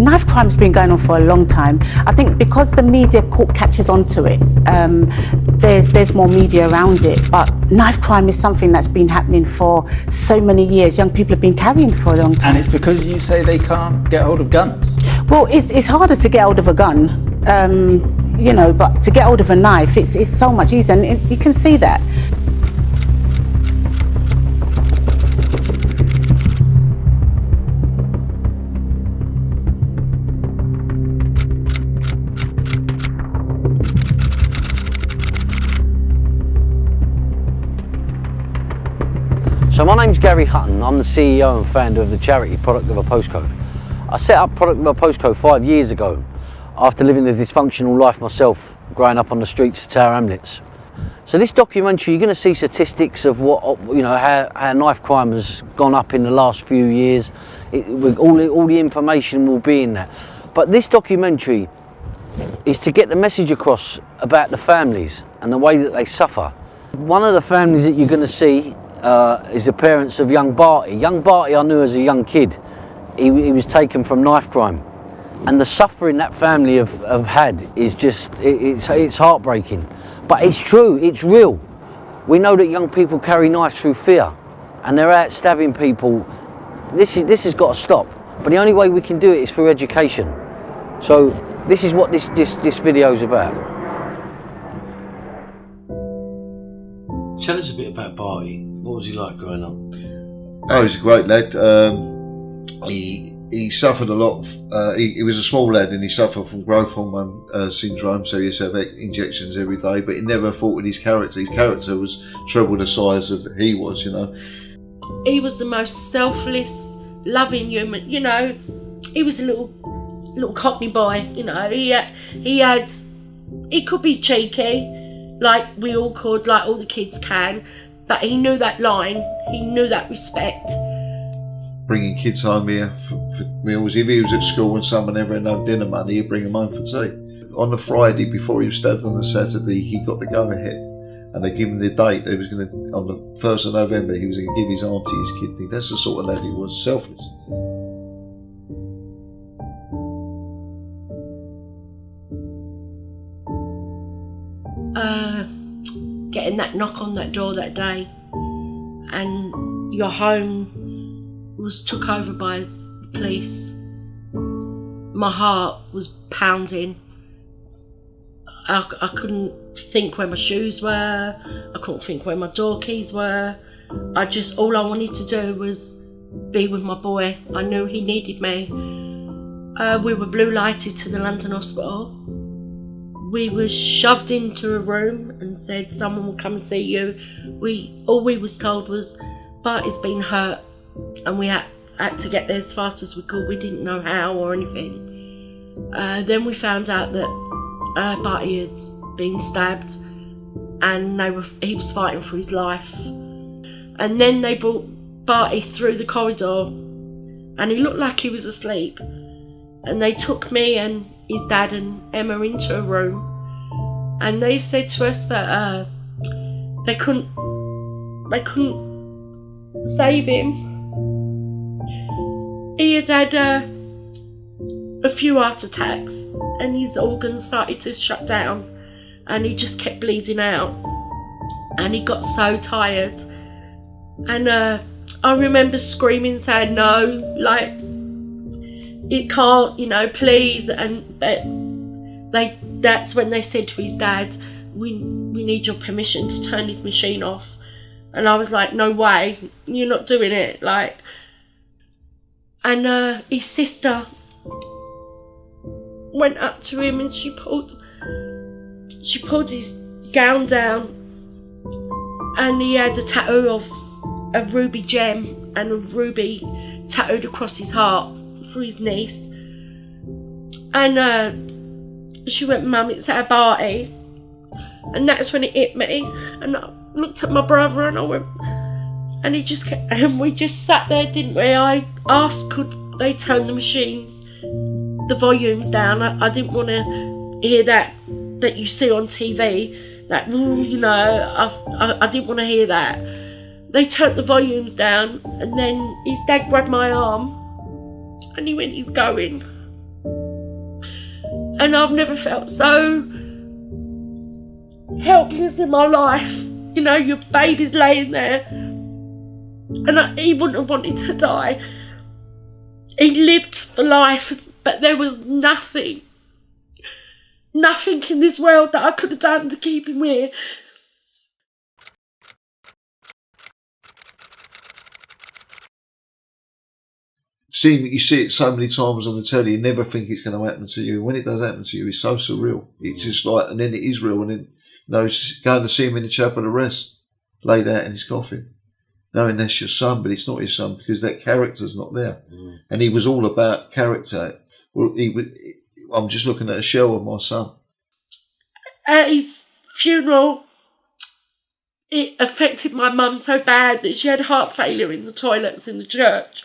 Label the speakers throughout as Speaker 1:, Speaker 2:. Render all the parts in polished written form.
Speaker 1: Knife crime's been going on for a long time. I think because the media catches onto it, there's more media around it. But knife crime is something that's been happening for so many years. Young people have been carrying for a long time.
Speaker 2: And it's because you say they can't get hold of guns?
Speaker 1: Well, it's harder to get hold of a gun, you know, but to get hold of a knife, it's so much easier, and you can see that.
Speaker 3: So my name's Gary Hutton. I'm the CEO and founder of the charity Product of a Postcode. I set up Product of a Postcode 5 years ago after living a dysfunctional life myself, growing up on the streets of Tower Hamlets. So this documentary, you're going to see statistics of what, you know, how knife crime has gone up in the last few years. All the information will be in that. But this documentary is to get the message across about the families and the way that they suffer. One of the families that you're going to see is the parents of young Barty. Young Barty I knew as a young kid. He was taken from knife crime. And the suffering that family have had is just, it's heartbreaking. But it's true, it's real. We know that young people carry knives through fear and they're out stabbing people. This has got to stop. But the only way we can do it is through education. So this is what this video is about. Tell us a bit about Barty. What was he like growing up?
Speaker 4: Oh, he was a great lad. He suffered a lot. He was a small lad and he suffered from growth hormone syndrome, so he used to have injections every day, but he never fought with his character. His character was treble the size of he was, you know.
Speaker 5: He was the most selfless, loving human, you know. He was a little cockney boy, you know. He could be cheeky, like we all could, like all the kids can, but he knew that line, he knew that respect.
Speaker 4: Bringing kids home here for meals. If he was at school and someone never had no dinner money, he'd bring them home for tea. On the Friday before he was stabbed on the Saturday, he got the go-ahead, and they gave him the date. They was going to, on the 1st of November, he was going to give his auntie his kidney. That's the sort of lad he was, selfless.
Speaker 5: Getting that knock on that door that day, and your home was took over by the police. My heart was pounding. I couldn't think where my shoes were. I couldn't think where my door keys were. All I wanted to do was be with my boy. I knew he needed me. We were blue lighted to the London hospital. We were shoved into a room and said someone will come and see you. All we was told was Barty's been hurt, and we had to get there as fast as we could. We didn't know how or anything. Then we found out that Barty had been stabbed, and he was fighting for his life. And then they brought Barty through the corridor, and he looked like he was asleep. And they took me and his dad and Emma into a room, and they said to us that they couldn't save him. He had had a few heart attacks and his organs started to shut down, and he just kept bleeding out, and he got so tired. And I remember screaming, saying no, like, it can't, you know, please. And that's when they said to his dad, we need your permission to turn his machine off. And I was like, no way, you're not doing it, like. And his sister went up to him and she pulled his gown down, and he had a tattoo of a ruby gem and a ruby tattooed across his heart for his niece. And she went, Mum, it's our Barty. And that's when it hit me, and I looked at my brother and I went, and he just kept, and we just sat there, didn't we? I asked, could they turn the machines, the volumes down? I didn't want to hear that you see on TV, that, you know, I didn't want to hear that. They turned the volumes down, and then his dad grabbed my arm and he went, he's going. And I've never felt so helpless in my life. You know, your baby's laying there, and he wouldn't have wanted to die. He lived for life, but there was nothing in this world that I could have done to keep him here.
Speaker 4: You see it so many times on the telly, you never think it's going to happen to you. When it does happen to you, it's so surreal. It's just like, and then it is real. And then, just going to see him in the chapel of rest, laid out in his coffin, knowing that's your son, but it's not his son because that character's not there. And he was all about character. Well, I'm just looking at a shell of my son.
Speaker 5: At his funeral, it affected my mum so bad that she had heart failure in the toilets in the church.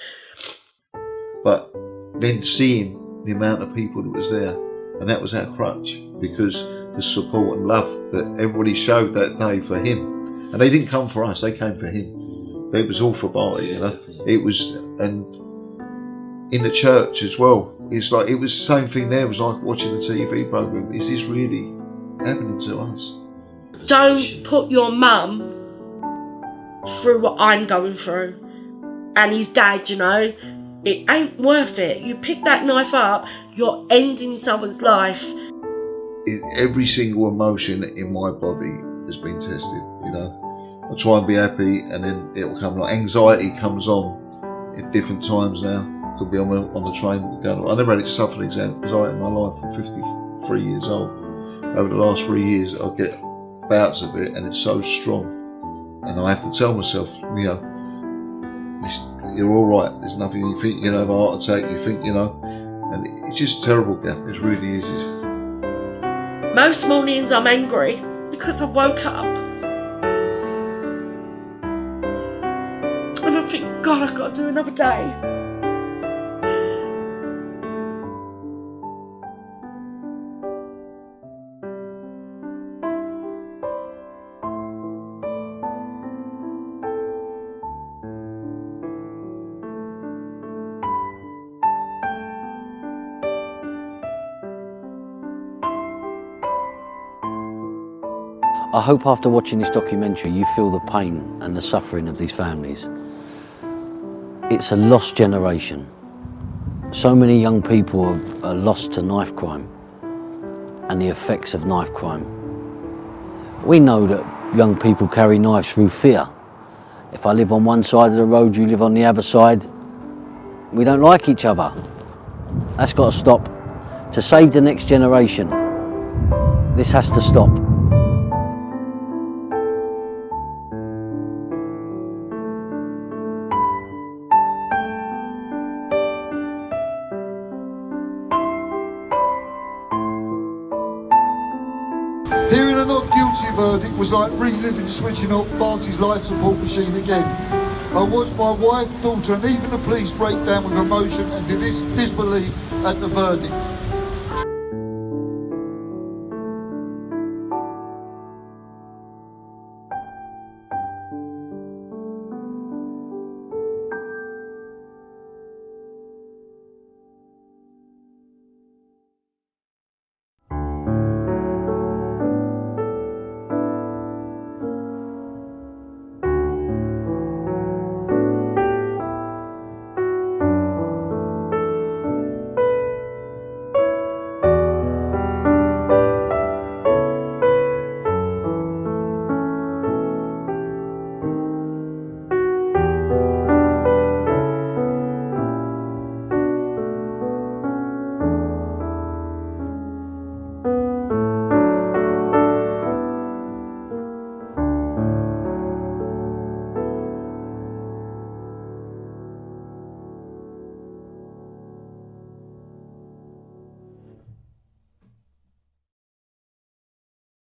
Speaker 4: But then seeing the amount of people that was there, and that was our crutch, because the support and love that everybody showed that day for him. And they didn't come for us, they came for him. It was all for Barty, you know. It was, and in the church as well, it's like, it was the same thing there. It was like watching a TV programme. Is this really happening to us?
Speaker 5: Don't put your mum through what I'm going through. And his dad, you know. It ain't worth it. You pick that knife up, you're ending someone's life.
Speaker 4: Every single emotion in my body has been tested, you know. I try and be happy, and then it'll come, like anxiety comes on at different times now. Could be on the train. I never had to suffer anxiety in my life. I'm 53 years old. Over the last 3 years, I get bouts of it, and it's so strong. And I have to tell myself, you know, you're all right. There's nothing. You think you're gonna have a heart attack. You think, you know, and it's just terrible, Gav. It really is.
Speaker 5: Most mornings I'm angry because I woke up and I think, God, I've got to do another day.
Speaker 3: I hope after watching this documentary you feel the pain and the suffering of these families. It's a lost generation. So many young people are lost to knife crime and the effects of knife crime. We know that young people carry knives through fear. If I live on one side of the road, you live on the other side, we don't like each other. That's got to stop. To save the next generation, this has to stop.
Speaker 6: Hearing a not guilty verdict was like reliving switching off Barty's life support machine again. I watched my wife, daughter and even the police break down with emotion and disbelief at the verdict.